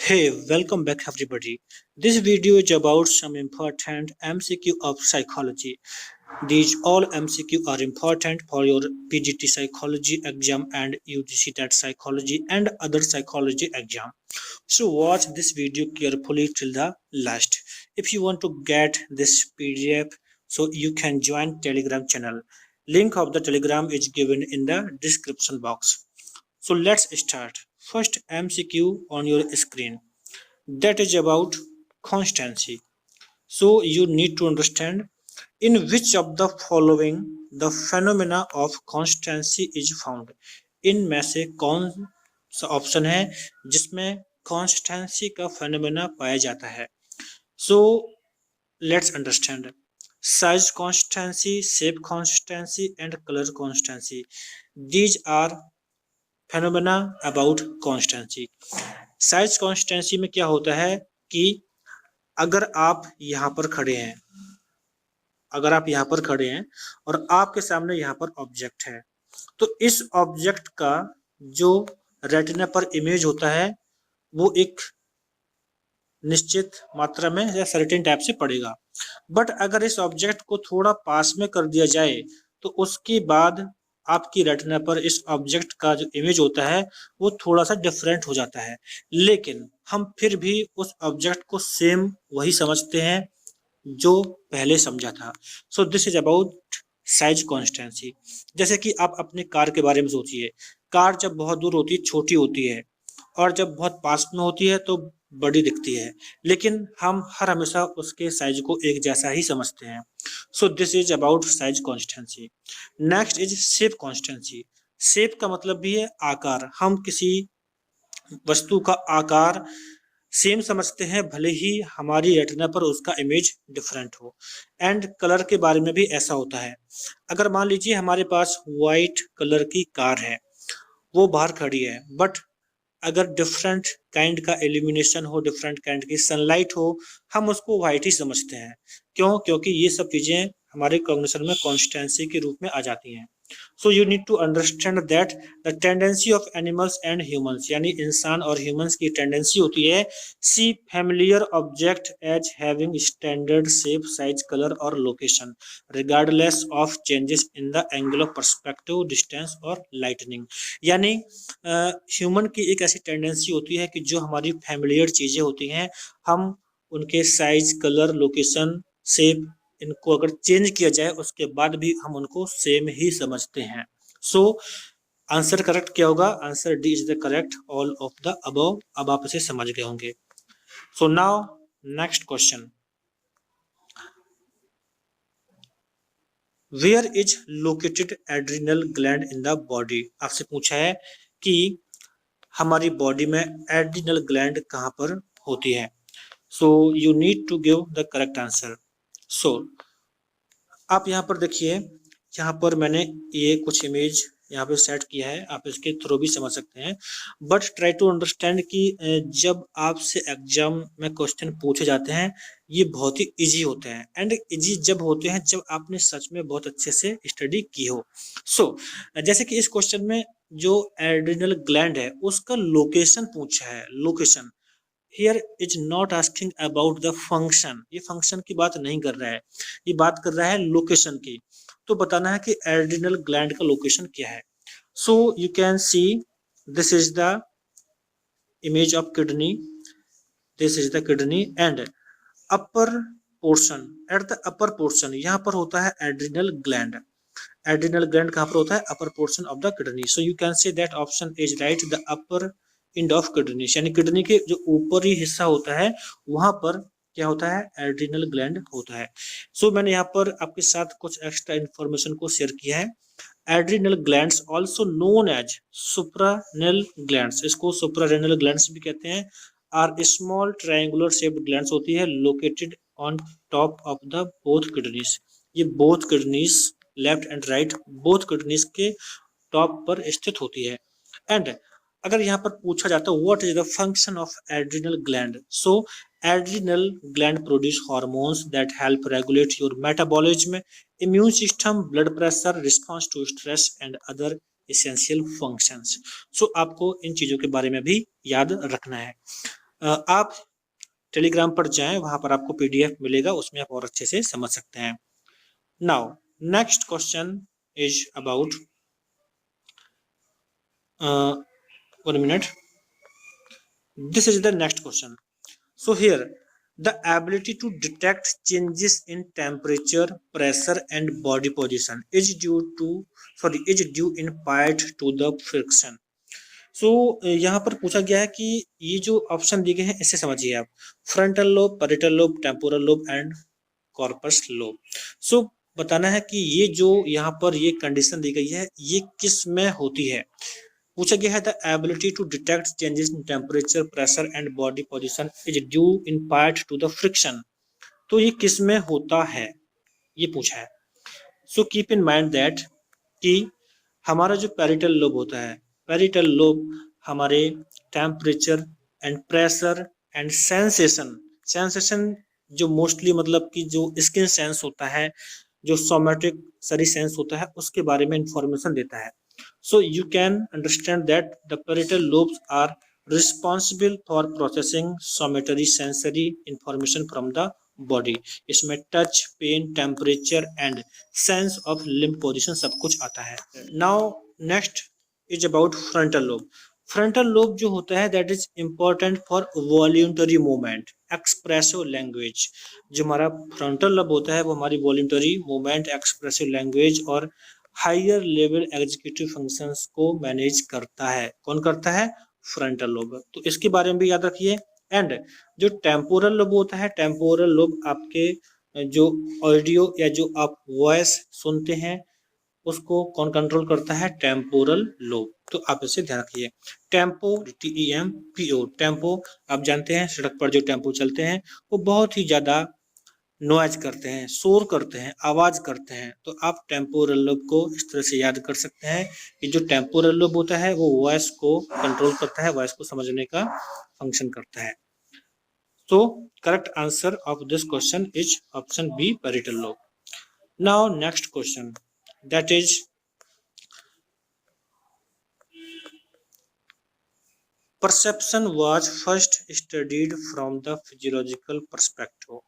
Hey, welcome back everybody. This video is about some important MCQ of psychology. These all MCQ are important for your PGT psychology exam and UGC TET psychology and other psychology exam. So watch this video carefully till the last. If you want to get this PDF, so you can join Telegram channel. Link of the Telegram is given in the description box. So let's start. First MCQ on your screen, that is about constancy. So you need to understand in which of the following the phenomena of constancy is found. इनमें से कौन सा option है जिसमें constituency का phenomena पाया जाता है. So let's understand. Size constancy, shape constancy and colour constancy, these are phenomena about constancy. Size constancy में क्या होता है कि अगर आप यहाँ पर खड़े हैं, और आपके सामने यहाँ पर ऑब्जेक्ट है, तो इस ऑब्जेक्ट का जो रेटिना पर इमेज होता है वो एक निश्चित मात्रा में या सर्टेन टाइप से पड़ेगा. बट अगर इस ऑब्जेक्ट को थोड़ा पास में कर दिया जाए तो उसके बाद आपकी रेटिना पर इस ऑब्जेक्ट का जो इमेज होता है वो थोड़ा सा डिफरेंट हो जाता है, लेकिन हम फिर भी उस ऑब्जेक्ट को सेम वही समझते हैं जो पहले समझा था. So this is about size constituency. जैसे कि आप अपने कार के बारे में सोचिए. कार जब बहुत दूर होती है छोटी होती है, और जब बहुत पास में होती है तो बड़ी दिखती है, लेकिन हम हर हमेशा उसके साइज को एक जैसा ही समझते हैं. So this is about size constituency. Next is shape constituency. Shape का मतलब भी है आकार. हम किसी वस्तु का आकार सेम समझते हैं भले ही हमारी रेटिना पर उसका इमेज डिफरेंट हो. एंड कलर के बारे में भी ऐसा होता है. अगर मान लीजिए हमारे पास व्हाइट कलर की कार है, वो बाहर खड़ी है, बट अगर डिफरेंट काइंड का इल्यूमिनेशन हो, डिफरेंट काइंड की सनलाइट हो, हम उसको व्हाइट ही समझते हैं. क्यों? क्योंकि ये सब चीजें हमारे कॉग्निशन में कॉन्स्टेंसी के रूप में आ जाती हैं. So you need to understand that the tendency of animals and humans, यानी इंसान और ह्यूमंस की टेंडेंसी होती है see familiar object as having standard shape, size, colour और location regardless of changes in the angle of perspective, distance और lightning. यानी human की एक ऐसी टेंडेंसी होती है कि जो हमारी फैमिलियर चीजें होती हैं, हम उनके साइज, कलर, लोकेशन, शेप, इनको अगर चेंज किया जाए उसके बाद भी हम उनको सेम ही समझते हैं. सो आंसर करेक्ट क्या होगा? Answer D is the correct, all of the above. अब आप इसे समझ गए होंगे. So now next question. Where is located adrenal gland in the body? आपसे पूछा है कि हमारी बॉडी में एड्रिनल ग्लैंड कहाँ पर होती है. So you need to give the correct answer. So आप यहाँ पर देखिए, यहाँ पर मैंने ये कुछ इमेज यहाँ पे सेट किया है, आप इसके थ्रू भी समझ सकते हैं. बट ट्राई टू अंडरस्टैंड कि जब आपसे एग्जाम में क्वेश्चन पूछे जाते हैं ये बहुत ही इजी होते हैं. एंड इजी जब होते हैं जब आपने सच में बहुत अच्छे से स्टडी की हो. सो जैसे कि इस क्वेश्चन में जो एड्रिनल ग्लैंड है उसका लोकेशन पूछा है. Location here is not asking about the function. ये फंक्शन की बात नहीं कर रहा है, ये बात कर रहा है लोकेशन की. तो बताना है कि एड्रिनल ग्लैंड का लोकेशन क्या है. So you can see this is the image of kidney. This is the kidney and upper portion, at the upper portion यहाँ पर होता है एड्रिनल ग्लैंड. एड्रिनल ग्लैंड कहाँ पर होता है? Upper portion of the kidney. So you can say that option is right, the upper end of kidney. यानी kidney के जो ऊपरी हिस्सा होता है वहां पर क्या होता है? एड्रिनल ग्लैंड होता है. सो मैंने यहाँ पर आपके साथ कुछ एक्स्ट्रा इंफॉर्मेशन को शेयर किया है. Adrenal glands also known as suprarenal glands, इसको सुप्रारेनल ग्लैंड्स भी कहते हैं, are small triangular shaped glands होती है located on top of the both kidneys. ये both kidneys, left and right, both kidneys के टॉप पर स्थित होती है. एंड अगर यहाँ पर पूछा जाता है what is the function of adrenal gland, so adrenal gland produce hormones that help regulate your metabolism, immune system, blood pressure, response to stress and other essential functions. So आपको इन चीजों के बारे में भी याद रखना है. आप टेलीग्राम पर जाएं, वहां पर आपको पीडीएफ मिलेगा, उसमें आप और अच्छे से समझ सकते हैं। Now next question is about 1 minute. This is the next question. So here the ability to detect changes in temperature, pressure and body position is due in part to the friction. सो यहाँ पर पूछा गया है कि ये जो option दिए गए हैं इसे समझिए आप। Frontal lobe, parietal lobe, temporal lobe and corpus lobe. So बताना है कि ये जो यहाँ पर ये कंडीशन दी गई है ये किस में होती है। पूछा गया है the ability to detect changes in temperature, pressure and body position is due in part to the friction. तो ये किस में होता है ये पूछा है। So keep in mind that कि हमारा जो पैरिटल लोब होता है, पैरिटल लोब हमारे temperature and pressure and sensation जो मोस्टली मतलब कि जो स्किन सेंस होता है, जो सोमेटिक सरी सेंस होता है, उसके बारे में इंफॉर्मेशन देता है। So you can understand that the parietal lobes are responsible for processing somatary sensory information from the body. इसमें touch, pain, temperature and sense of limb position सब कुछ आता है। Now next is about frontal lobe. Frontal lobe जो होता है that is important for voluntary movement, expressive language. जो हमारा फ्रंटल लोब होता है वो हमारी वॉल्यूंटरी मूवमेंट, एक्सप्रेसिव लैंग्वेज और हायर लेवल एग्जीक्यूटिव फंक्शंस को मैनेज करता है। कौन करता है? Frontal lobe. तो इसके बारे में भी याद रखिए। एंड जो टेम्पोरल लोब होता है, टेम्पोरल लोब आपके जो ऑडियो या जो आप वॉइस सुनते हैं उसको कौन कंट्रोल करता है? Temporal lobe. तो आप इसे ध्यान रखिए। टेम्पो, TEMPO, टेम्पो आप जानते हैं सड़क पर जो टेम्पो चलते हैं वो बहुत ही ज्यादा नॉइज करते हैं, शोर करते हैं, आवाज करते हैं। तो आप टेम्पोरल लोब को इस तरह से याद कर सकते हैं कि जो टेम्पोरल लोब होता है वो वॉइस को कंट्रोल करता है, वॉइस को समझने का फंक्शन करता है। तो correct answer of this question is option B, parietal lobe. Now next question that is perception was first studied from the physiological perspective.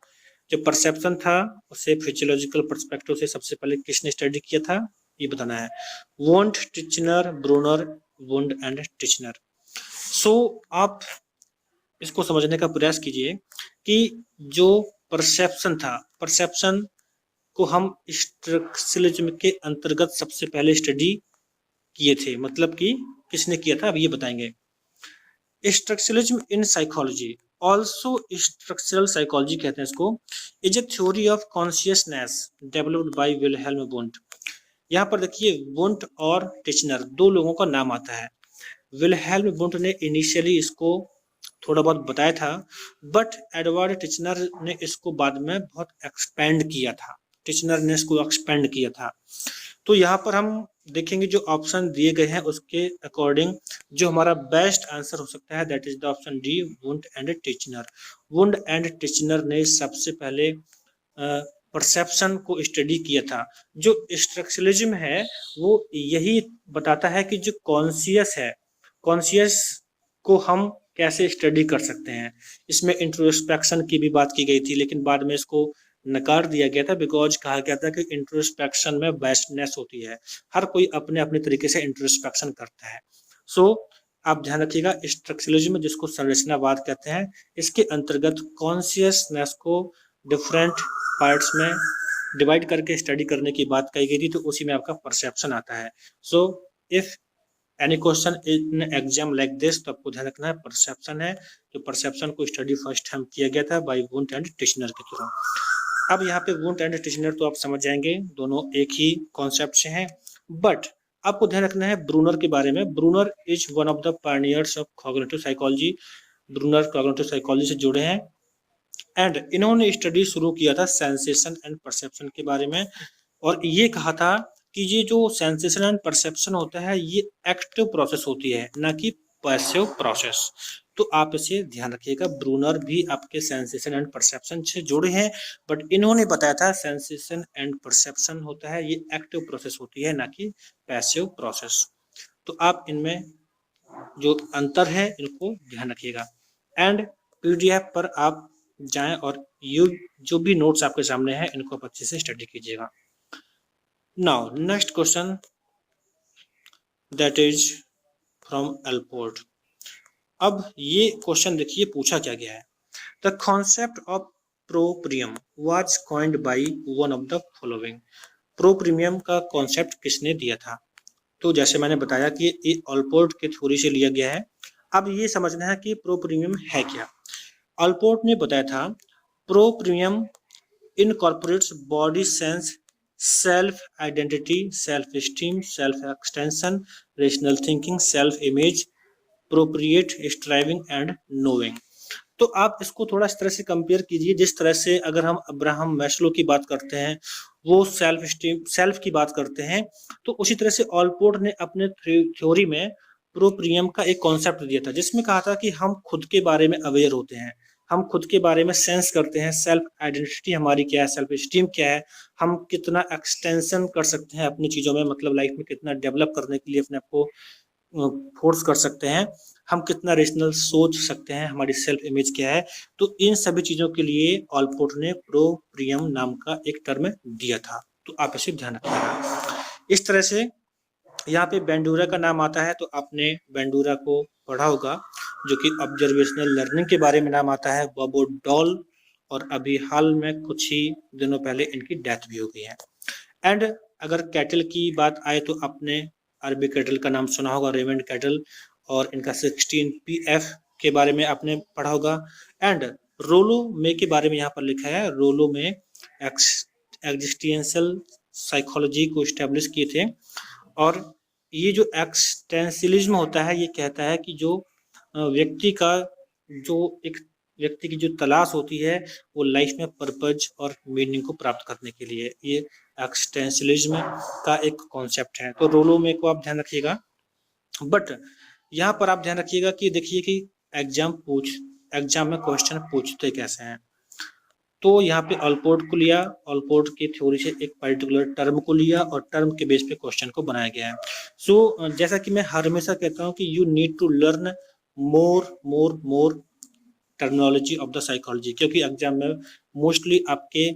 जो परसेप्शन था उसे फिजियोलॉजिकल पर्सपेक्टिव से सबसे पहले किसने स्टडी किया था ये बताना है। Wundt, Titchener, Bruner, Wundt and Titchener. So आप इसको समझने का प्रयास कीजिए कि जो परसेप्शन था, परसेप्शन को हम स्ट्रक्चरलिज्म के अंतर्गत सबसे पहले स्टडी किए थे। मतलब कि किसने किया था अब ये बताएंगे। Structuralism in psychology, also structural psychology कहते हैं इसको, is a theory of consciousness developed by Wilhelm wound. यहाँ पर देखिए वुंड और टिचनर दो लोगों का नाम आता है। विल्हेल्म वुंड ने इनिशियली इसको थोड़ा बहुत बताया था, बट एडवर्ड टिचनर ने इसको बाद में बहुत एक्सपेंड किया था। टिचनर ने इसको एक्सपेंड किया था। तो यहाँ पर हम देखेंगे जो ऑप्शन दिए गए हैं उसके अकॉर्डिंग जो हमारा बेस्ट आंसर हो सकता है that is the option D, wound and Titchener. Wound and Titchener ने सबसे पहले परसेप्शन को स्टडी किया था। जो स्ट्रक्चरलिज्म है वो यही बताता है कि जो कॉन्शियस है, कॉन्शियस को हम कैसे स्टडी कर सकते हैं। इसमें इंट्रोस्पेक्शन की भी बात की गई थी लेकिन बाद में इसको नकार दिया गया था बिकॉज कहा गया था कि इंट्रोस्पेक्शन में बेस्टनेस होती है। हर कोई अपने अपने तरीके से इंट्रोस्पेक्शन करता है। सो आप ध्यान रखिएगा स्ट्रक्चरलिज्म जिसको संरचनावाद कहते हैं, इसके अंतर्गत कॉन्शियसनेस को डिफरेंट पार्ट्स में डिवाइड करके स्टडी करने की बात कही गई थी, तो उसी में आपका परसेप्शन आता है। So if any question in exam like this तो आपको ध्यान रखना है परसेप्शन है। तो परसेप्शन को स्टडी फर्स्ट टाइम किया गया था बाय वुंड एंड टिचनर के थ्रू। अब यहाँ पे वुंड एंड टिचनर तो आप समझ जाएंगे दोनों एक ही कॉन्सेप्ट से हैं, बट आपको ध्यान रखना है ब्रूनर के बारे में। Bruner is one of the pioneers of cognitive psychology. Bruner cognitive psychology से जुड़े हैं एंड इन्होंने स्टडी शुरू किया था सेंसेशन एंड परसेप्शन के बारे में, और ये कहा था कि ये जो सेंसेशन एंड परसेप्शन होता है ये एक्टिव प्रोसेस होती है ना कि पैसिव प्रोसेस। तो आप इसे ध्यान रखिएगा। ब्रूनर भी आपके सेंसेशन एंड परसेप्शन से जुड़े हैं, बट इन्होंने बताया था सेंसेशन एंड परसेप्शन होता है ये एक्टिव प्रोसेस होती है ना कि पैसिव प्रोसेस। तो आप इनमें जो अंतर है इनको ध्यान रखिएगा। एंड PDF पर आप जाएं और ये जो भी नोट्स आपके सामने हैं इनको आप अच्छे से स्टडी कीजिएगा। Now next question that is from Allport. अब ये क्वेश्चन देखिए पूछा क्या गया है। The concept of proprium was coined by one of the following. Proprium का कॉन्सेप्ट किसने दिया था? तो जैसे मैंने बताया कि ये ऑलपोर्ट के थ्योरी से लिया गया है। अब ये समझना है कि प्रोप्रीमियम है क्या। ऑलपोर्ट ने बताया था proprium incorporates body sense, self identity, self esteem, self extension, rational thinking, self image, propriate striving and knowing. तो आप इसको थोड़ा इस तरह से कंपेयर कीजिए, जिस तरह से अगर हम अब्राहम मैस्लो की बात करते हैं वो सेल्फ स्टीम सेल्फ की बात करते हैं, तो उसी तरह से ऑलपोर्ट ने अपने थ्योरी में प्रोप्रियम का एक कॉन्सेप्ट दिया था जिसमें कहा था कि हम खुद के बारे में अवेयर होते हैं, हम खुद के बारे में सेंस करते हैं, सेल्फ आइडेंटिटी हमारी क्या है, सेल्फ स्टीम क्या है, हम कितना एक्सटेंशन कर सकते हैं अपनी चीजों में, मतलब लाइफ में कितना डेवलप करने के लिए अपने आप को फोर्स कर सकते हैं, हम कितना रेशनल सोच सकते हैं, हमारी सेल्फ इमेज क्या है। तो इन सभी चीजों के लिए ऑलपोर्ट ने प्रोप्रियम नाम का एक टर्म दिया था, तो आप इसे ध्यान रखिएगा। इस तरह से यहाँ पे बेंडूरा का नाम आता है, तो आपने बेंडूरा को पढ़ा होगा, जो कि ऑब्जर्वेशनल लर्निंग के बारे में नाम आता है, बॉबो डॉल, और अभी हाल में कुछ ही दिनों पहले इनकी डेथ भी हो गई है। एंड अगर कैटल की बात आए तो आपने आरबी कैटल का नाम सुना होगा, रेमंड कैटल, और इनका 16PF के बारे में आपने पढ़ा होगा। एंड रोलो मे के बारे में यहाँ पर लिखा है, रोलो में एग्जिस्टेंशियल साइकोलॉजी को स्टैब्लिश किए थे, और ये जो एक्सटेंशियलिज्म होता है ये कहता है कि जो व्यक्ति की जो तलाश होती है वो लाइफ में पर्पज और मीनिंग को प्राप्त करने के लिए, ये एक्सटेंशियलिज्म का एक कॉन्सेप्ट है। तो रोलो में को आप ध्यान रखिएगा। बट यहाँ पर आप ध्यान रखिएगा कि देखिए कि एग्जाम में क्वेश्चन पूछते कैसे हैं। तो यहाँ पे ऑलपोर्ट को लिया, ऑलपोर्ट की थ्योरी से एक पर्टिकुलर टर्म को लिया और टर्म के बेस पे क्वेश्चन को बनाया गया है। सो जैसा कि मैं हमेशा कहता हूँ कि you need to learn more terminology of the psychology, क्योंकि एग्जाम में मोस्टली आपके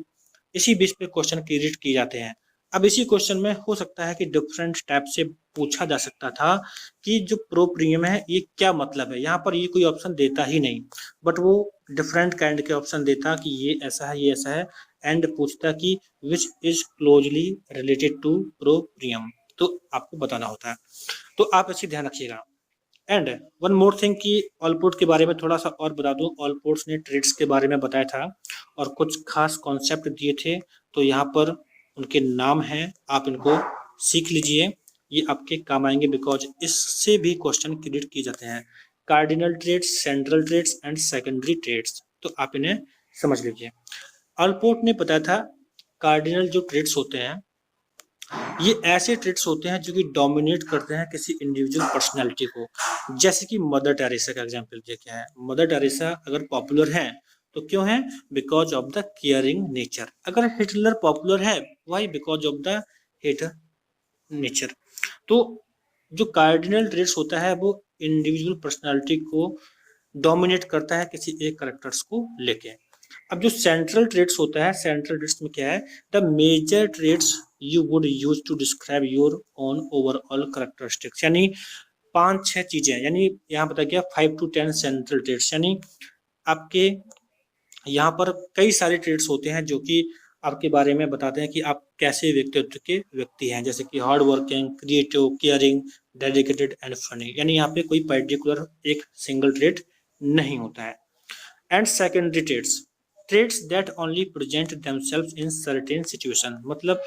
इसी बेस पे क्वेश्चन क्रिएट किए जाते हैं। अब इसी क्वेश्चन में हो सकता है कि डिफरेंट टाइप से पूछा जा सकता था कि जो प्रोप्रियम है ये क्या मतलब है। यहाँ पर ये कोई ऑप्शन देता ही नहीं, बट वो डिफरेंट काइंड के ऑप्शन देता कि ये ऐसा है, ये ऐसा है, एंड पूछता कि which is closely related to proprium, तो आपको बताना होता है। तो आप इसे ध्यान रखिएगा। एंड वन मोर थिंग कि ऑलपोर्ट के बारे में थोड़ा सा और बता दूं, ऑलपोर्ट्स ने ट्रेड्स के बारे में बताया था और कुछ खास कॉन्सेप्ट दिए थे, तो यहाँ पर उनके नाम हैं, आप इनको सीख लीजिए, ये आपके काम आएंगे, बिकॉज इससे भी क्वेश्चन क्रिएट किए जाते हैं। Cardinal traits, central traits and secondary traits, तो आप इन्हें समझ लीजिए। ऑलपोर्ट ने बताया था कार्डिनल जो ट्रेड्स होते हैं ये ऐसे ट्रेड्स होते हैं जो कि डोमिनेट करते हैं किसी इंडिविजुअल पर्सनालिटी को। जैसे कि मदर टेरेसा का एग्जांपल क्या है, मदर टेरेसा अगर पॉपुलर हैं तो क्यों है, because of the caring nature. अगर हिटलर पॉपुलर है, why, because of the hater nature. तो जो कार्डिनल ट्रेड्स होता है वो इंडिविजुअल पर्सनालिटी को डोमिनेट करता है किसी एक करेक्टर्स को लेके। अब जो सेंट्रल ट्रेड्स होता है, सेंट्रल ट्रेड्स में क्या है, the major traits you would use to describe your own overall characteristics, यानी 5-6 चीजें, यानी यहाँ पता क्या 5 to 10 सेंट्रल ट्रेड्स, यानी आपके यहाँ पर कई सारे ट्रेड्स होते हैं जो कि आपके बारे में बताते हैं कि आप कैसे व्यक्तित्व के व्यक्ति हैं, जैसे कि hard working, creative, caring, dedicated and funny, यानी यहाँ पे कोई पर्टिकुलर एक सिंगल ट्रेड नहीं होता है। And secondary traits that only present themselves in certain situation, मतलब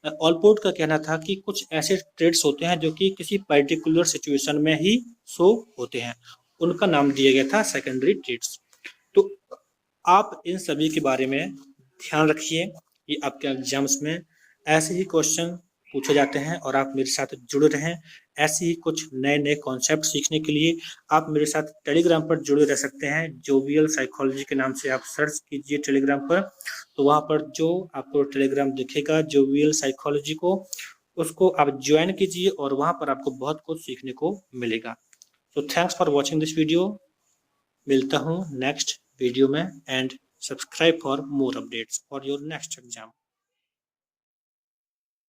ऑलपोर्ट का कहना था कि कुछ ऐसे ट्रेड्स होते हैं जो कि किसी पर्टिकुलर सिचुएशन में ही शो होते हैं, उनका नाम दिया गया था सेकेंडरी ट्रेड्स। तो आप इन सभी के बारे में ध्यान रखिए कि आपके एग्जाम्स में ऐसे ही क्वेश्चन पूछे जाते हैं और आप मेरे साथ जुड़े रहें। ऐसे ही कुछ नए नए कॉन्सेप्ट सीखने के लिए आप मेरे साथ टेलीग्राम पर जुड़े रह सकते हैं। जोवियल साइकोलॉजी के नाम से आप सर्च कीजिए टेलीग्राम पर, तो वहाँ पर जो आपको टेलीग्राम दिखेगा जोवियल साइकोलॉजी को, उसको आप ज्वाइन कीजिए और वहाँ पर आपको बहुत कुछ सीखने को मिलेगा। तो thanks for watching this video, मिलता हूँ नेक्स्ट वीडियो में and subscribe for more updates for your next exam.